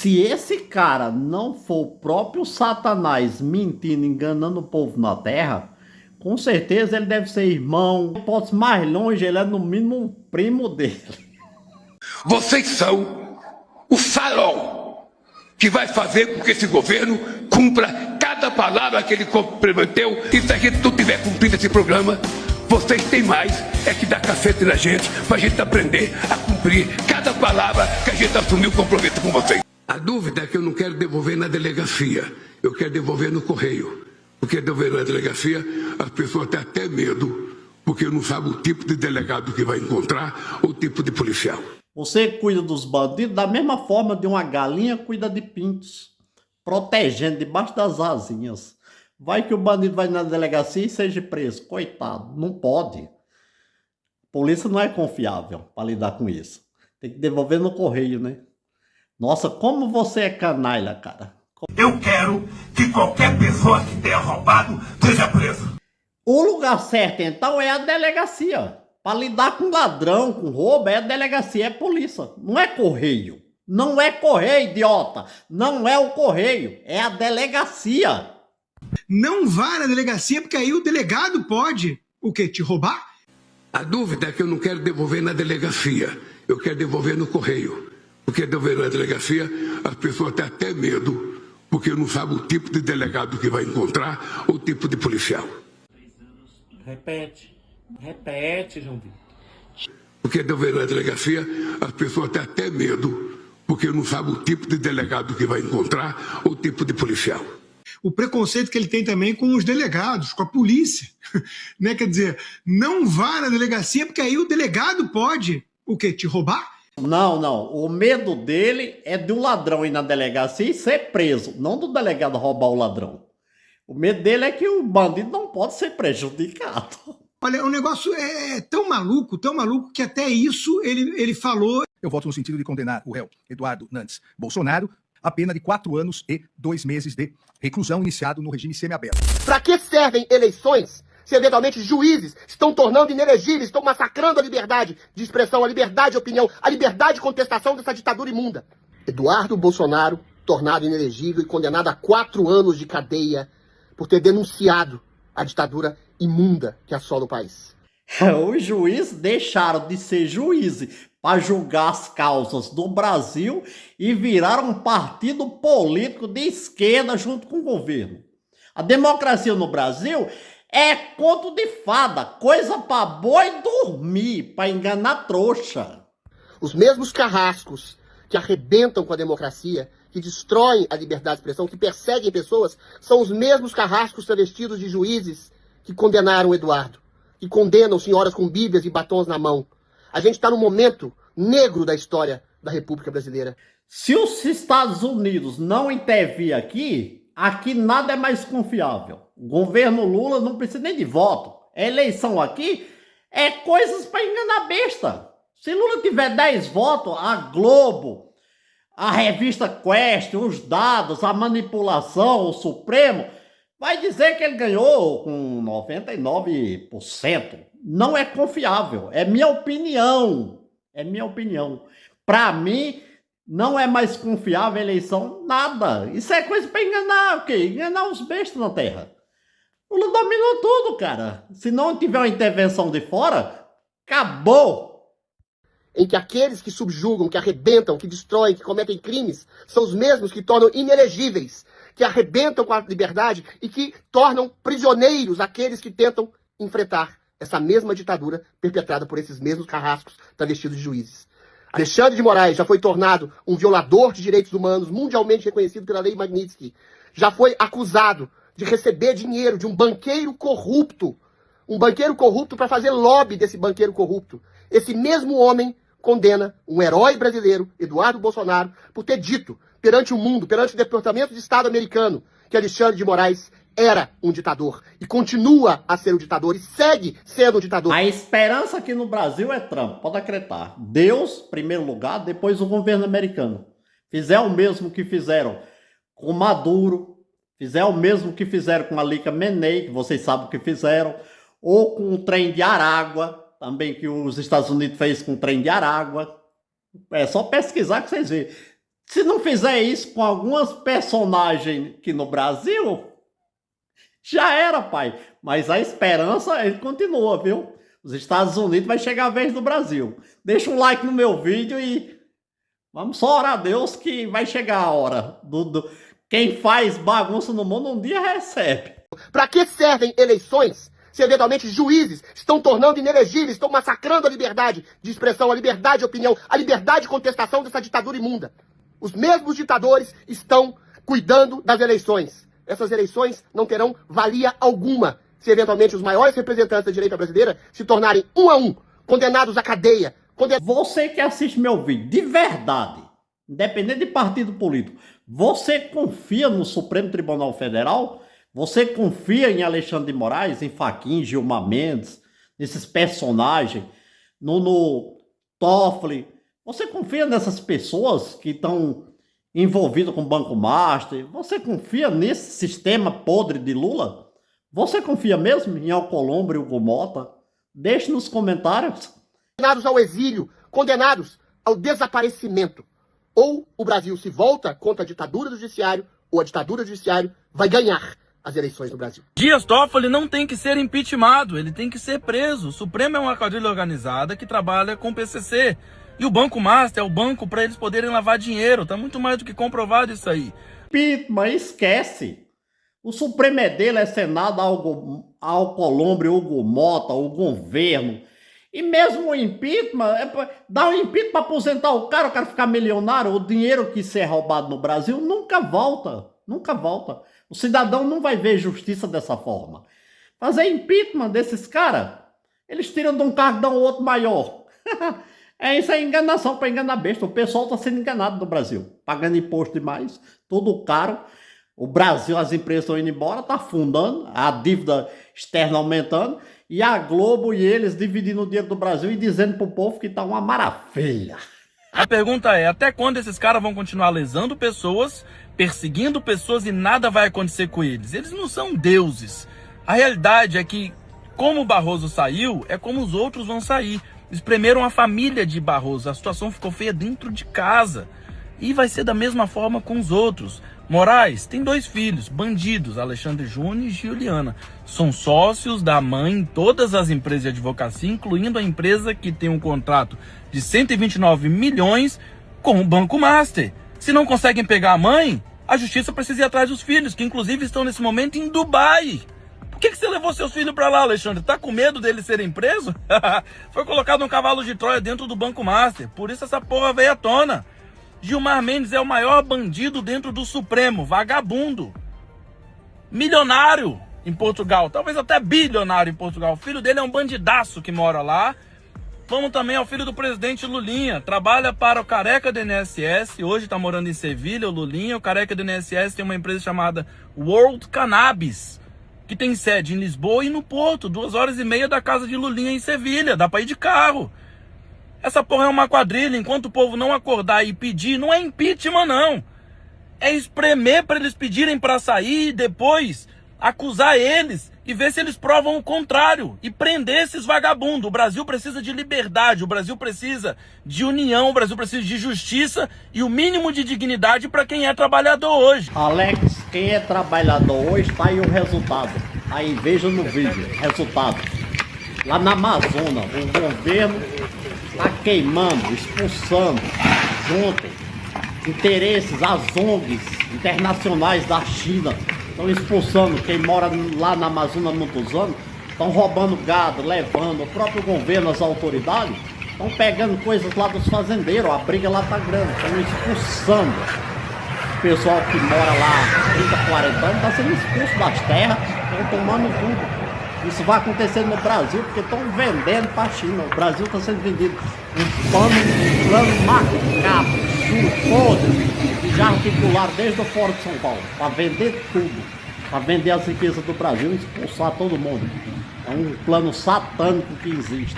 se esse cara não for o próprio Satanás mentindo, enganando o povo na terra, com certeza ele deve ser irmão. Pode ser mais longe, ele é no mínimo um primo dele. Vocês são o farol que vai fazer com que esse governo cumpra cada palavra que ele comprometeu. E se a gente não tiver cumprido esse programa, vocês têm mais que dar cacete na gente pra gente aprender a cumprir cada palavra que a gente assumiu o compromisso com vocês. A dúvida é que eu não quero devolver na delegacia, eu quero devolver no correio. Porque devolver na delegacia, as pessoas têm até medo, porque não sabem o tipo de delegado que vai encontrar, ou o tipo de policial. Você cuida dos bandidos da mesma forma de uma galinha cuida de pintos, protegendo debaixo das asinhas. Vai que o bandido vai na delegacia e seja preso. Coitado, não pode. A polícia não é confiável para lidar com isso. Tem que devolver no correio, né? Nossa, como você é canalha, cara. Eu quero que qualquer pessoa que tenha roubado seja presa. O lugar certo, então, é a delegacia. Para lidar com ladrão, com roubo, é a delegacia, é a polícia. Não é correio. Não é correio, idiota. Não é o correio, é a delegacia. Não vá na delegacia, porque aí o delegado pode, o quê? Te roubar? A dúvida é que eu não quero devolver na delegacia, eu quero devolver no correio. Porque devolver na delegacia, as pessoas têm até medo, porque não sabem o tipo de delegado que vai encontrar, ou o tipo de policial. Repete, João Vitor. Porque devolver na delegacia, as pessoas têm até medo, porque não sabem o tipo de delegado que vai encontrar, ou o tipo de policial. O preconceito que ele tem também com os delegados, com a polícia. Né? Quer dizer, não vá na delegacia, porque aí o delegado pode, o quê? Te roubar? Não. O medo dele é do ladrão ir na delegacia e ser preso, não do delegado roubar o ladrão. O medo dele é que o bandido não pode ser prejudicado. Olha, o negócio é tão maluco, que até isso ele falou. Eu voto no sentido de condenar o réu Eduardo Nantes Bolsonaro a pena de 4 anos e 2 meses de reclusão iniciado no regime semiaberto. Para que servem eleições se eventualmente juízes estão tornando inelegíveis, estão massacrando a liberdade de expressão, a liberdade de opinião, a liberdade de contestação dessa ditadura imunda? Eduardo Bolsonaro, tornado inelegível e condenado a 4 anos de cadeia por ter denunciado a ditadura imunda que assola o país. Os juízes deixaram de ser juízes para julgar as causas do Brasil e viraram um partido político de esquerda junto com o governo. A democracia no Brasil é conto de fada, coisa para boi dormir, para enganar trouxa. Os mesmos carrascos que arrebentam com a democracia, que destroem a liberdade de expressão, que perseguem pessoas, são os mesmos carrascos travestidos de juízes que condenaram o Eduardo, que condenam senhoras com bíblias e batons na mão. A gente está num momento negro da história da República Brasileira. Se os Estados Unidos não intervir aqui nada é mais confiável. O governo Lula não precisa nem de voto. A eleição aqui é coisas para enganar besta. Se Lula tiver 10 votos, a Globo, a revista Quest, os dados, a manipulação, o Supremo, vai dizer que ele ganhou com 99%. Não é confiável. É minha opinião. Para mim, não é mais confiável a eleição nada. Isso é coisa para enganar o quê? Enganar os bestas na terra. O Lula dominou tudo, cara. Se não tiver uma intervenção de fora, acabou. Em que aqueles que subjugam, que arrebentam, que destroem, que cometem crimes, são os mesmos que tornam inelegíveis, que arrebentam com a liberdade e que tornam prisioneiros aqueles que tentam enfrentar essa mesma ditadura perpetrada por esses mesmos carrascos travestidos de juízes. Alexandre de Moraes já foi tornado um violador de direitos humanos mundialmente reconhecido pela Lei Magnitsky. Já foi acusado de receber dinheiro de um banqueiro corrupto para fazer lobby desse banqueiro corrupto. Esse mesmo homem condena um herói brasileiro, Eduardo Bolsonaro, por ter dito perante o mundo, perante o Departamento de Estado americano, que Alexandre de Moraes era um ditador e continua a ser um ditador e segue sendo um ditador. A esperança aqui no Brasil é Trump, pode acreditar. Deus, primeiro lugar, depois o governo americano. Fizer o mesmo que fizeram com Maduro, fizer o mesmo que fizeram com a Lica Menei, que vocês sabem o que fizeram, ou com o trem de Aragua, também que os Estados Unidos fez com o trem de Aragua. É só pesquisar que vocês veem. Se não fizer isso com algumas personagens aqui no Brasil, já era, pai. Mas a esperança, ele continua, viu? Os Estados Unidos vai chegar a vez do Brasil. Deixa um like no meu vídeo e vamos só orar a Deus que vai chegar a hora. Quem faz bagunça no mundo um dia recebe. Para que servem eleições se eventualmente juízes estão tornando inelegíveis, estão massacrando a liberdade de expressão, a liberdade de opinião, a liberdade de contestação dessa ditadura imunda? Os mesmos ditadores estão cuidando das eleições. Essas eleições não terão valia alguma se eventualmente os maiores representantes da direita brasileira se tornarem um a um condenados à cadeia. Você que assiste meu vídeo, de verdade, independente de partido político, você confia no Supremo Tribunal Federal? Você confia em Alexandre de Moraes, em Fachin, Gilmar Mendes, nesses personagens, no Toffoli? Você confia nessas pessoas que estão envolvidas com o Banco Master? Você confia nesse sistema podre de Lula? Você confia mesmo em Alcolumbre e Hugo Mota? Deixe nos comentários. Condenados ao exílio, condenados ao desaparecimento. Ou o Brasil se volta contra a ditadura do judiciário, ou a ditadura do judiciário vai ganhar as eleições no Brasil. Dias Toffoli não tem que ser impeachmentado, ele tem que ser preso. O Supremo é uma quadrilha organizada que trabalha com o PCC. E o Banco Master é o banco para eles poderem lavar dinheiro. Tá muito mais do que comprovado isso aí. Pitman, esquece. O Supremo é dele, é Senado, Alcolumbre, Hugo Mota, o governo. E mesmo o impeachment, dá um impeachment para aposentar o cara ficar milionário. O dinheiro que ser roubado no Brasil nunca volta. Nunca volta. O cidadão não vai ver justiça dessa forma. Fazer impeachment desses caras, eles tiram de um cargo e dão outro maior. Isso é enganação para enganar besta. O pessoal está sendo enganado no Brasil. Pagando imposto demais, tudo caro. O Brasil, as empresas estão indo embora, está afundando, a dívida externa aumentando, e a Globo e eles dividindo o dinheiro do Brasil e dizendo para o povo que está uma maravilha. A pergunta é, até quando esses caras vão continuar lesando pessoas, perseguindo pessoas e nada vai acontecer com eles? Eles não são deuses. A realidade é que, como o Barroso saiu, é como os outros vão sair. Espremeram a família de Barroso, a situação ficou feia dentro de casa. E vai ser da mesma forma com os outros. Moraes tem 2 filhos, bandidos, Alexandre Júnior e Juliana. São sócios da mãe em todas as empresas de advocacia, incluindo a empresa que tem um contrato de 129 milhões com o Banco Master. Se não conseguem pegar a mãe, a justiça precisa ir atrás dos filhos, que inclusive estão nesse momento em Dubai. Por que você levou seus filhos para lá, Alexandre? Tá com medo deles serem presos? Foi colocado um cavalo de Troia dentro do Banco Master, por isso essa porra veio à tona. Gilmar Mendes é o maior bandido dentro do Supremo, vagabundo. Milionário em Portugal, talvez até bilionário em Portugal. O filho dele é um bandidaço que mora lá. Vamos também ao filho do presidente Lulinha, trabalha para o careca do INSS, hoje está morando em Sevilha, o Lulinha. O careca do INSS tem uma empresa chamada World Cannabis, que tem sede em Lisboa e no Porto, 2h30 da casa de Lulinha em Sevilha, dá para ir de carro. Essa porra é uma quadrilha, enquanto o povo não acordar e pedir, não é impeachment não. É espremer para eles pedirem para sair e depois acusar eles e ver se eles provam o contrário e prender esses vagabundos. O Brasil precisa de liberdade, o Brasil precisa de união, o Brasil precisa de justiça e o mínimo de dignidade para quem é trabalhador hoje. Alex, quem é trabalhador hoje, tá aí o resultado. Aí veja no vídeo, resultado. Lá na Amazônia, o governo está queimando, expulsando, junto, interesses, as ONGs internacionais da China estão expulsando quem mora lá na Amazônia há muitos anos, estão roubando gado, levando, o próprio governo, as autoridades, estão pegando coisas lá dos fazendeiros, a briga lá tá grande, estão expulsando o pessoal que mora lá 30, 40 anos, está sendo expulso das terras, estão tomando tudo. Isso vai acontecer no Brasil, porque estão vendendo para a China. O Brasil está sendo vendido um plano macabro, podre, que já articularam desde o Fórum de São Paulo, para vender tudo, para vender as riquezas do Brasil e expulsar todo mundo. É um plano satânico que existe.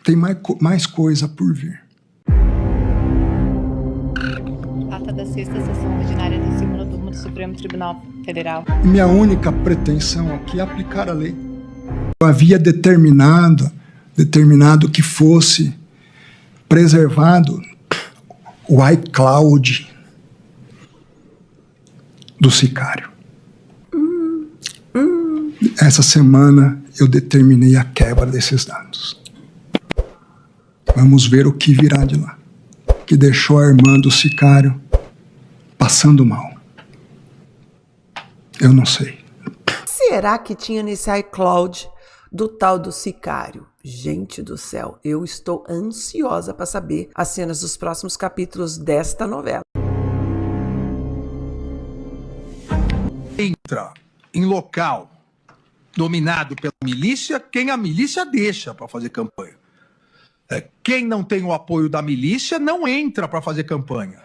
Tem mais coisa por vir. Ata da 6ª sessão ordinária da 2ª turma do Supremo Tribunal Federal. Federal. Minha única pretensão aqui é aplicar a lei. Eu havia determinado que fosse preservado o iCloud do sicário. Essa semana eu determinei a quebra desses dados. Vamos ver o que virá de lá. Que deixou a irmã do sicário passando mal. Eu não sei. Será que tinha nesse iCloud do tal do sicário? Gente do céu, eu estou ansiosa para saber as cenas dos próximos capítulos desta novela. Entra em local dominado pela milícia quem a milícia deixa para fazer campanha. Quem não tem o apoio da milícia não entra para fazer campanha.